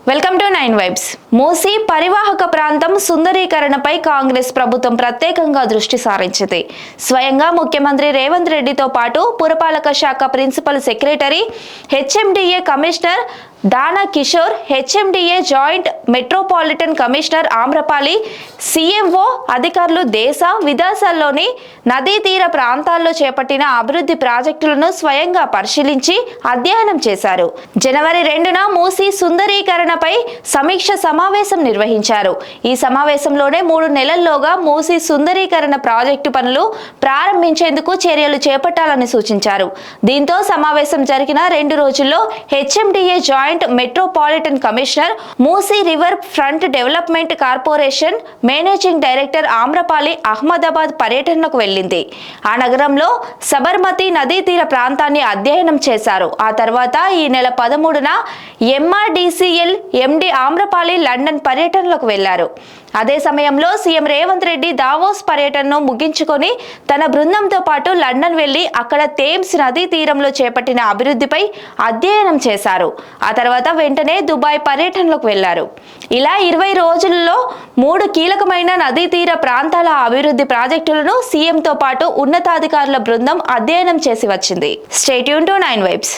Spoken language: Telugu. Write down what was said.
Welcome to 9 vibes. మూసీ పరివాహక ప్రాంతం సుందరీకరణపై కాంగ్రెస్ ప్రభుత్వం ప్రత్యేకంగా దృష్టి సారించింది. స్వయంగా ముఖ్యమంత్రి రేవంత్ రెడ్డితో పాటు పురపాలక శాఖ ప్రిన్సిపల్ సెక్రటరీ, హెచ్ఎండిఏ కమిషనర్ దానా Kishore, HMDA joint metropolitan commissioner Amrapali, CMO అధికారులు దేశ విదేశాల్లోని నదీ తీర ప్రాంతాల్లో చేపట్టిన అభివృద్ధి ప్రాజెక్టులను స్వయంగా పరిశీలించి అధ్యయనం చేశారు. జనవరి 2న మూసీ సుందరీకరణపై సమీక్ష సమావేశం నిర్వహించారు. ఈ సమావేశంలోనే 3 నెలల్లోగా మూసీ సుందరీకరణ ప్రాజెక్టు పనులు ప్రారంభించేందుకు చర్యలు చేపట్టాలని సూచించారు. దీంతో సమావేశం జరిగిన 2 రోజుల్లో HMDA joint metropolitan commissioner, Musi river front development corporation managing director Amrapali Ahmedabad పర్యటనకు వెళ్లింది. ఆ నగరంలో సబర్మతి నదీ తీర ప్రాంతాన్ని అధ్యయనం చేశారు. ఆ తర్వాత ఈ నెల 13న ఎంఆర్డీసీఎల్ ఎండి ఆమ్రపాలి లండన్ పర్యటనలకు వెళ్లారు. అదే సమయంలో సీఎం రేవంత్ రెడ్డి దావోస్ పర్యటనను ముగించుకొని తన బృందంతో పాటు లండన్ వెళ్లి అక్కడ థేమ్స్ నదీ తీరంలో చేపట్టిన అభివృద్ధిపై అధ్యయనం చేశారు. ఆ తర్వాత వెంటనే దుబాయ్ పర్యటనలకు వెళ్లారు. ఇలా 20 రోజుల్లో 3 కీలకమైన నదీ తీర ప్రాంతాల అభివృద్ధి ప్రాజెక్టులను సీఎంతో పాటు ఉన్నతాధికారుల బృందం అధ్యయనం చేసి వచ్చింది. Stay tune to 9 vibes.